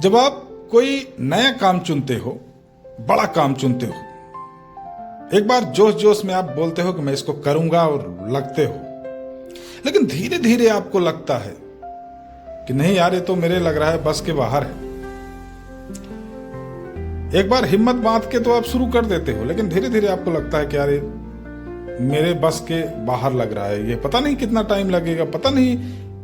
जब आप कोई नया काम चुनते हो, बड़ा काम चुनते हो, एक बार जोश जोश में आप बोलते हो कि मैं इसको करूंगा और लगते हो, लेकिन धीरे धीरे आपको लगता है कि नहीं यार, ये तो मेरे लग रहा है बस के बाहर है। एक बार हिम्मत बांध के तो आप शुरू कर देते हो, लेकिन धीरे धीरे आपको लगता है कि यार ये मेरे बस के बाहर लग रहा है, ये पता नहीं कितना टाइम लगेगा, पता नहीं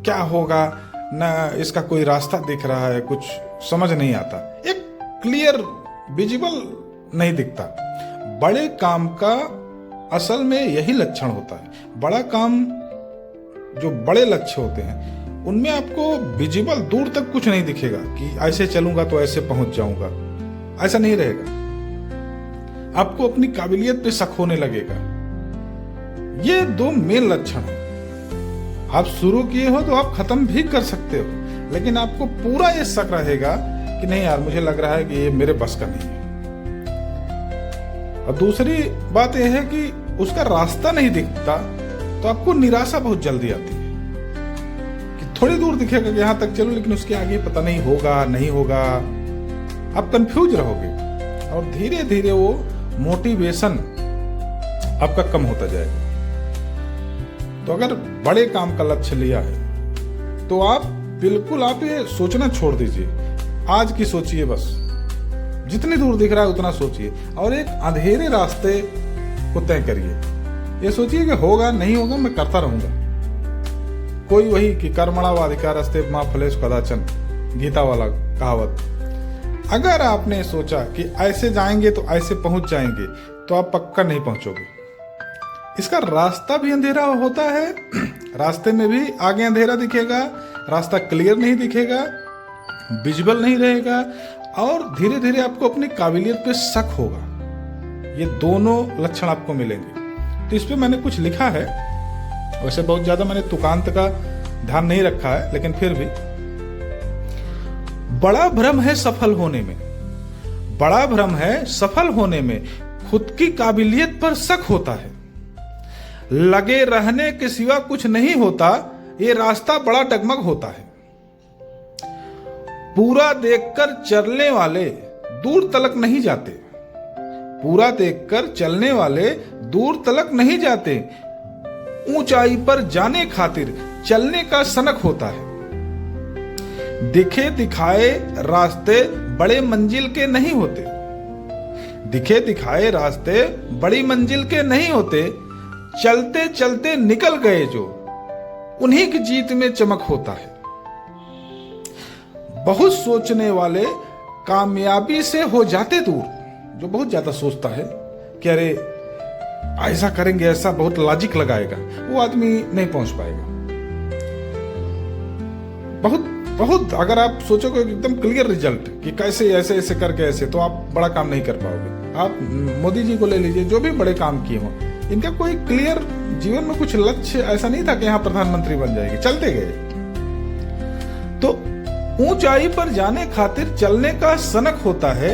क्या होगा, ना इसका कोई रास्ता दिख रहा है, कुछ समझ नहीं आता, एक क्लियर विजिबल नहीं दिखता। बड़े काम का असल में यही लक्षण होता है। बड़ा काम, जो बड़े लक्ष्य होते हैं, उनमें आपको विजिबल दूर तक कुछ नहीं दिखेगा कि ऐसे चलूंगा तो ऐसे पहुंच जाऊंगा, ऐसा नहीं रहेगा। आपको अपनी काबिलियत पे शक होने लगेगा। ये दो मेन लक्षण हैं। आप शुरू किए हो तो आप खत्म भी कर सकते हो, लेकिन आपको पूरा ये शक रहेगा कि नहीं यार, मुझे लग रहा है कि ये मेरे बस का नहीं है। और दूसरी बात यह है कि उसका रास्ता नहीं दिखता, तो आपको निराशा बहुत जल्दी आती है कि थोड़ी दूर दिखेगा कि यहां तक चलो, लेकिन उसके आगे पता नहीं होगा नहीं होगा। आप कंफ्यूज रहोगे और धीरे धीरे वो मोटिवेशन आपका कम होता जाएगा। तो अगर बड़े काम का लक्ष्य लिया है तो आप बिल्कुल ये सोचना छोड़ दीजिए। आज की सोचिए, बस जितनी दूर दिख रहा है उतना सोचिए और एक अंधेरे रास्ते को तय करिए। ये सोचिए कि होगा नहीं होगा, मैं करता रहूंगा। कोई वही कि कर्मणावाधिकारस्ते मा फलेषु कदाचन, गीता वाला कहावत। अगर आपने सोचा कि ऐसे जाएंगे तो ऐसे पहुंच जाएंगे, तो आप पक्का नहीं पहुंचोगे। इसका रास्ता भी अंधेरा होता है, रास्ते में भी आगे अंधेरा दिखेगा, रास्ता क्लियर नहीं दिखेगा, विजिबल नहीं रहेगा और धीरे धीरे आपको अपनी काबिलियत पे शक होगा। ये दोनों लक्षण आपको मिलेंगे। तो इस पे मैंने कुछ लिखा है। वैसे बहुत ज्यादा मैंने तुकांत का ध्यान नहीं रखा है, लेकिन फिर भी बड़ा भ्रम है सफल होने में। बड़ा भ्रम है सफल होने में खुद की काबिलियत पर शक होता है। लगे रहने के सिवा कुछ नहीं होता, ये रास्ता बड़ा डगमग होता है। पूरा देखकर चलने वाले दूर तलक नहीं जाते। पूरा देखकर चलने वाले दूर तलक नहीं जाते। ऊंचाई पर जाने खातिर चलने का सनक होता है। दिखे दिखाए रास्ते बड़े मंजिल के नहीं होते। दिखे दिखाए रास्ते बड़ी मंजिल के नहीं होते। चलते चलते निकल गए जो, उन्हीं की जीत में चमक होता है। बहुत सोचने वाले कामयाबी से हो जाते दूर। जो बहुत ज्यादा सोचता है कि अरे ऐसा करेंगे, ऐसा बहुत लॉजिक लगाएगा, वो आदमी नहीं पहुंच पाएगा। बहुत अगर आप सोचोगे एकदम क्लियर रिजल्ट कि कैसे ऐसे ऐसे करके ऐसे, तो आप बड़ा काम नहीं कर पाओगे। आप मोदी जी को ले लीजिए, जो भी बड़े काम किए हों, इनका कोई क्लियर जीवन में कुछ लक्ष्य ऐसा नहीं था कि यहां प्रधानमंत्री बन जाएंगे, चलते गए। तो ऊंचाई पर जाने खातिर चलने का सनक होता है।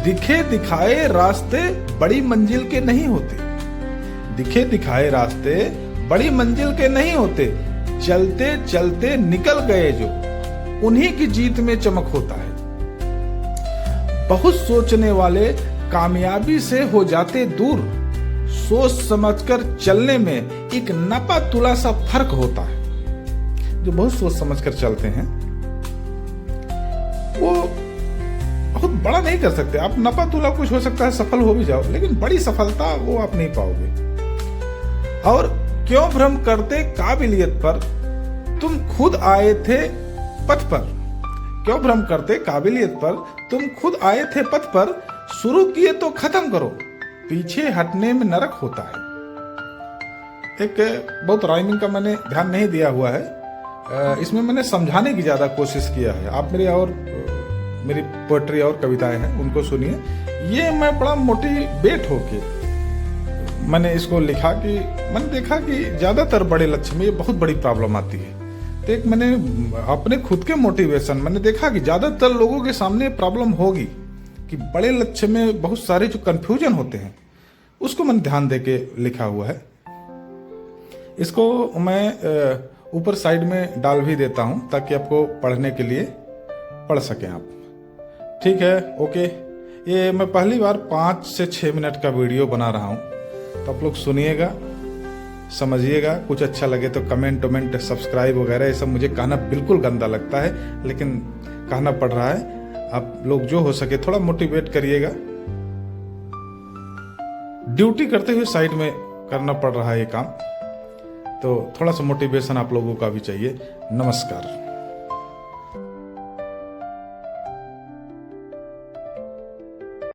दिखे दिखाए रास्ते बड़ी मंजिल के नहीं होते। दिखे दिखाए रास्ते बड़ी मंजिल के नहीं होते। चलते चलते निकल गए जो, उन्हीं की जीत में चमक होता है। बहुत सोचने वाले कामयाबी से हो जाते दूर। सोच समझकर चलने में एक नपा तुला सा फर्क होता है। जो बहुत सोच समझकर चलते हैं वो बहुत बड़ा नहीं कर सकते। आप नपा तुला कुछ हो सकता है, सफल हो भी जाओ, लेकिन बड़ी सफलता वो आप नहीं पाओगे। और क्यों भ्रम करते काबिलियत पर, तुम खुद आए थे पथ पर। क्यों भ्रम करते काबिलियत पर, तुम खुद आए थे पथ पर। शुरू किए तो खत्म करो, पीछे हटने में नरक होता है। एक बहुत राइमिंग का मैंने ध्यान नहीं दिया हुआ है, इसमें मैंने समझाने की ज्यादा कोशिश किया है। आप मेरी पोएट्री और कविताएं हैं, उनको सुनिए। ये मैं बड़ा मोटिवेट होके मैंने इसको लिखा कि मैंने देखा कि ज्यादातर बड़े लक्ष्य में ये बहुत बड़ी प्रॉब्लम आती है। तो एक मैंने अपने खुद के मोटिवेशन, मैंने देखा कि ज्यादातर लोगों के सामने प्रॉब्लम होगी कि बड़े लक्ष्य में बहुत सारे जो कंफ्यूजन होते हैं, उसको मैंने ध्यान देके लिखा हुआ है। इसको मैं ऊपर साइड में डाल भी देता हूं ताकि आपको पढ़ने के लिए पढ़ सकें आप। ठीक है, ओके। ये मैं पहली बार 5 से 6 मिनट का वीडियो बना रहा हूँ, तो आप लोग सुनिएगा, समझिएगा। कुछ अच्छा लगे तो कमेंट वमेंट, सब्सक्राइब वगैरह ये सब मुझे कहना बिल्कुल गंदा लगता है, लेकिन कहना पड़ रहा है। आप लोग जो हो सके थोड़ा मोटिवेट करिएगा। ड्यूटी करते हुए साइड में करना पड़ रहा है ये काम, तो थोड़ा सा मोटिवेशन आप लोगों का भी चाहिए। नमस्कार।